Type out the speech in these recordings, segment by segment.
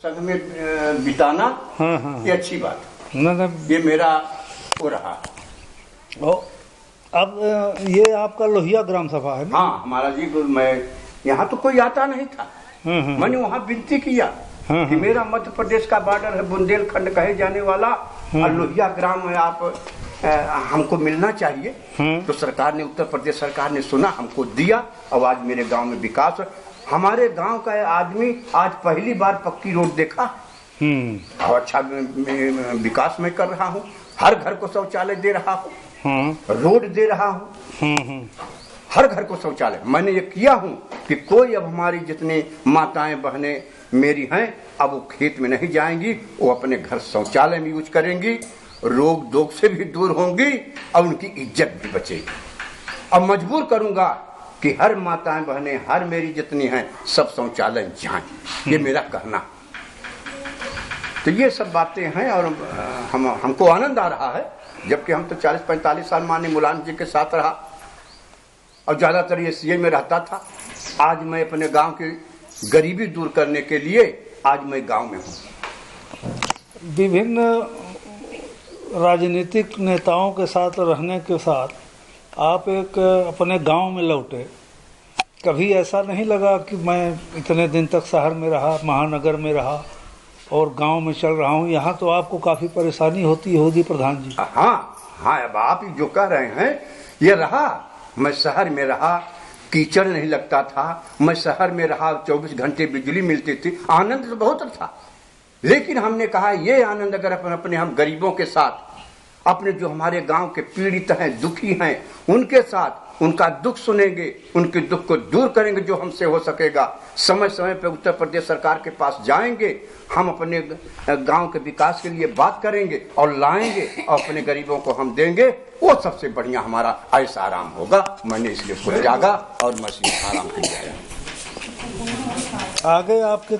संग में बिताना ये अच्छी बात है। ना ये मेरा हो रहा है। अब ये आपका लोहिया ग्राम सभा है ना? हाँ हमारा जी, मैं यहाँ तो कोई आता नहीं था। मैंने वहाँ विनती किया कि मेरा मध्य प्रदेश का बॉर्डर है, बुंदेलखंड कहे जाने वाला, और लोहिया ग्राम में आप हमको मिलना चाहिए। तो सरकार ने, उत्तर प्रदेश सरकार ने सुना, हमको दिया, और आज मेरे गांव में विकास। हमारे गांव का आदमी आज पहली बार पक्की रोड देखा और अच्छा विकास मैं कर रहा हूँ। हर घर को शौचालय दे रहा हूँ, रोड दे रहा हूँ, हर घर को शौचालय। मैंने ये किया हूँ कि कोई अब हमारी जितनी माताएं बहनें मेरी हैं, अब वो खेत में नहीं जाएंगी, वो अपने घर शौचालय में यूज करेंगी, रोग दोग से भी दूर होंगी और उनकी इज्जत भी बचेगी। अब मजबूर करूंगा कि हर माताएं बहनें, हर मेरी जितनी हैं, सब शौचालय जाएं। ये मेरा कहना। तो ये सब बातें हैं और हमको आनंद आ रहा है, जबकि हम तो 40-45 साल माननीय मुलायम जी के साथ रहा और ज्यादातर ये सीए में रहता था। आज मैं अपने गांव की गरीबी दूर करने के लिए आज मैं गांव में हूँ। विभिन्न राजनीतिक नेताओं के साथ रहने के साथ आप एक अपने गांव में लौटे। कभी ऐसा नहीं लगा कि मैं इतने दिन तक शहर में रहा, महानगर में रहा और गांव में चल रहा हूं, यहाँ तो आपको काफी परेशानी होगी प्रधान जी? हाँ, अब आप जो कह रहे हैं ये रहा। मैं शहर में रहा, कीचड़ नहीं लगता था। मैं शहर में रहा, 24 घंटे बिजली मिलती थी, आनंद तो बहुत था। लेकिन हमने कहा ये आनंद अगर अपने हम गरीबों के साथ, अपने जो हमारे गांव के पीड़ित हैं, दुखी हैं, उनके साथ उनका दुख सुनेंगे, उनके दुख को दूर करेंगे जो हमसे हो सकेगा। समय समय पर उत्तर प्रदेश सरकार के पास जाएंगे, हम अपने गांव के विकास के लिए बात करेंगे और लाएंगे और अपने गरीबों को हम देंगे, वो सबसे बढ़िया हमारा ऐसा आराम होगा। मैंने इसलिए खुद जागा और मैं आराम के लिए आया। आगे आपके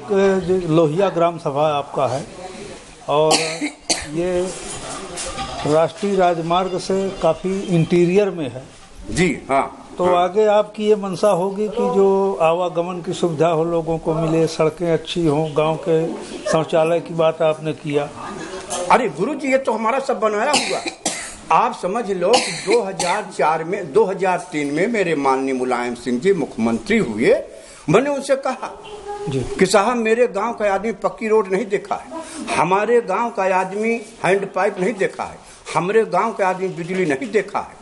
लोहिया ग्राम सभा आपका है और ये राष्ट्रीय राजमार्ग से काफी इंटीरियर में है जी। हाँ, तो आगे आपकी ये मंशा होगी कि जो आवागमन की सुविधा हो, लोगों को मिले, सड़कें अच्छी हों, गांव के शौचालय की बात आपने किया। अरे गुरुजी, ये तो हमारा सब बनाया हुआ। आप समझ लो कि 2003 में मेरे माननीय मुलायम सिंह जी मुख्यमंत्री हुए। मैंने उनसे कहा कि साहब मेरे गांव का आदमी पक्की रोड नहीं देखा है, हमारे गांव का आदमी हैंड पाइप नहीं देखा है, हमारे गांव का आदमी बिजली नहीं देखा है।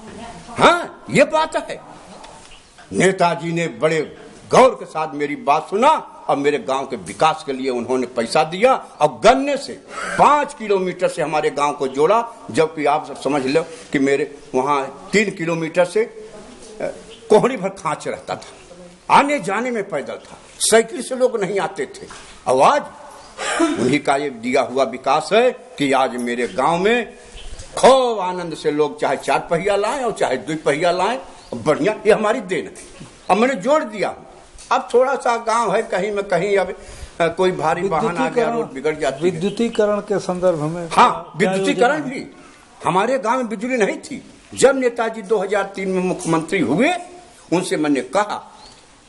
हाँ, ये बात है। नेताजी ने बड़े गौर के साथ मेरी बात सुना और मेरे गांव के विकास के लिए उन्होंने पैसा दिया और गन्ने से 5 किलोमीटर से हमारे गांव को जोड़ा। जबकि आप सब समझ लो कि मेरे वहां 3 किलोमीटर से कोहड़ी भर खांच रहता था, आने जाने में पैदल था, साइकिल से लोग नहीं आते थे। और आज उन्हीं का ये दिया हुआ विकास है कि आज मेरे गांव में खूब आनंद से लोग चाहे 4 पहिया लाएं और चाहे 2 पहिया लाएं, बढ़िया, ये हमारी देन है। अब मैंने जोड़ दिया हूं। अब थोड़ा सा गांव है, कहीं में कहीं अब कोई भारी वाहन आ गया, रोड बिगड़ जाती है। विद्युतीकरण के संदर्भ में? हाँ, विद्युतीकरण भी। हमारे गांव में बिजली नहीं थी। जब नेताजी 2003 में मुख्यमंत्री हुए, उनसे मैंने कहा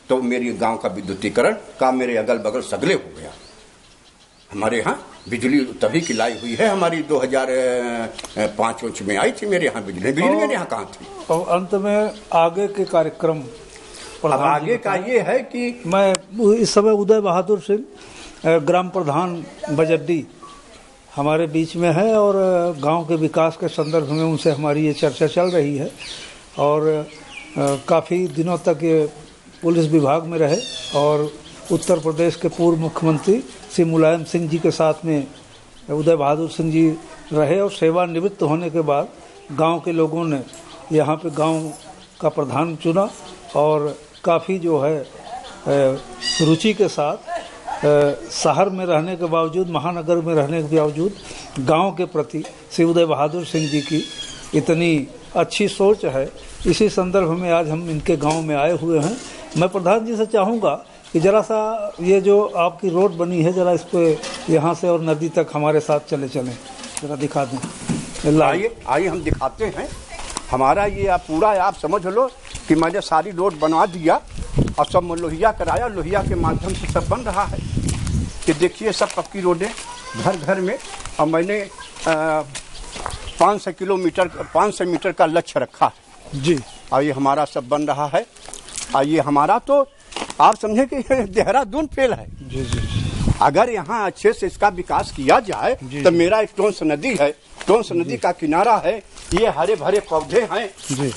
तो मेरे गांव का विद्युतीकरण का मेरे अगल बगल सगले हो गया। हमारे यहाँ बिजली तभी की लाई हुई है, हमारी 2005 में आई थी मेरे यहाँ बिजली मेरे यहाँ कहाँ थी। और अंत में आगे के कार्यक्रम? अब आगे का ये है कि मैं इस समय उदय बहादुर सिंह ग्राम प्रधान बजड्डी हमारे बीच में है और गांव के विकास के संदर्भ में उनसे हमारी ये चर्चा चल रही है। और काफ़ी दिनों तक ये पुलिस विभाग में रहे और उत्तर प्रदेश के पूर्व मुख्यमंत्री श्री मुलायम सिंह जी के साथ में उदय बहादुर सिंह जी रहे और सेवानिवृत्त होने के बाद गांव के लोगों ने यहाँ पे गांव का प्रधान चुना और काफ़ी जो है रुचि के साथ शहर में रहने के बावजूद, महानगर में रहने के बावजूद गांव के प्रति श्री उदय बहादुर सिंह जी की इतनी अच्छी सोच है। इसी संदर्भ में आज हम इनके गांव में आए हुए हैं। मैं प्रधान जी से चाहूँगा कि जरा सा ये जो आपकी रोड बनी है, जरा इस पे यहाँ से और नदी तक हमारे साथ चले जरा दिखा दें। आइए हम दिखाते हैं। हमारा ये पूरा आप समझ लो कि मैंने सारी रोड बनवा दिया और सब लोहिया कराया, लोहिया के माध्यम से सब बन रहा है। ये देखिए सब पक्की रोडें घर घर में। और मैंने 500 मीटर का लक्ष्य रखा है जी। और ये हमारा सब बन रहा है। और ये हमारा तो आप समझे कि देहरादून फेल है। जी जी। अगर यहाँ अच्छे से इसका विकास किया जाए तो मेरा एक टोंस नदी है, टोंस नदी का किनारा है, ये हरे भरे पौधे हैं,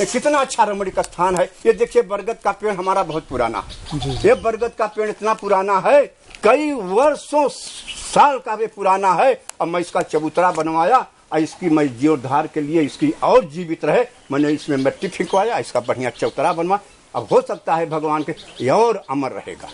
कितना अच्छा रमणीक स्थान है। ये देखिए बरगद का पेड़ हमारा बहुत पुराना है। ये बरगद का पेड़ इतना पुराना है, कई वर्षों साल का भी पुराना है। और मैं इसका चबूतरा बनवाया और इसकी मैं जीर्णोद्धार के लिए इसकी और जीवित रहे मैंने इसमें मिट्टी फेंकवाया, इसका बढ़िया चबूतरा बनवा। अब हो सकता है भगवान के ये और अमर रहेगा।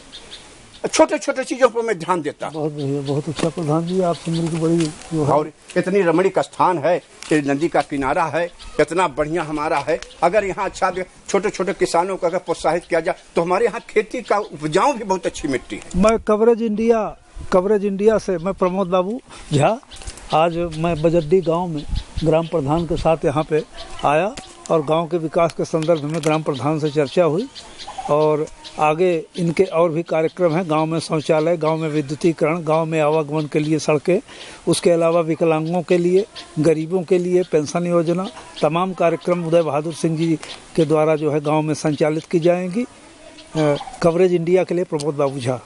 छोटे छोटे चीजों पर मैं ध्यान देता। बहुत बढ़िया, बहुत अच्छा प्रधान जी, आपसे मिलकर बड़ी। और इतनी रमणीक स्थान है, ये नदी का किनारा है, इतना बढ़िया हमारा है। अगर यहाँ अच्छा छोटे छोटे किसानों को अगर प्रोत्साहित किया जाए तो हमारे यहाँ खेती का उपजाऊ भी बहुत अच्छी मिट्टी है। मैं कवरेज इंडिया से मैं प्रमोद बाबू झा। आज मैं बजड्डी गांव में ग्राम प्रधान के साथ यहाँ पे आया और गांव के विकास के संदर्भ में ग्राम प्रधान से चर्चा हुई। और आगे इनके और भी कार्यक्रम हैं। गांव में शौचालय, गांव में विद्युतीकरण, गांव में आवागमन के लिए सड़कें, उसके अलावा विकलांगों के लिए, गरीबों के लिए पेंशन योजना, तमाम कार्यक्रम उदय बहादुर सिंह जी के द्वारा जो है गांव में संचालित की जाएंगी। कवरेज इंडिया के लिए प्रमोद बाबू झा।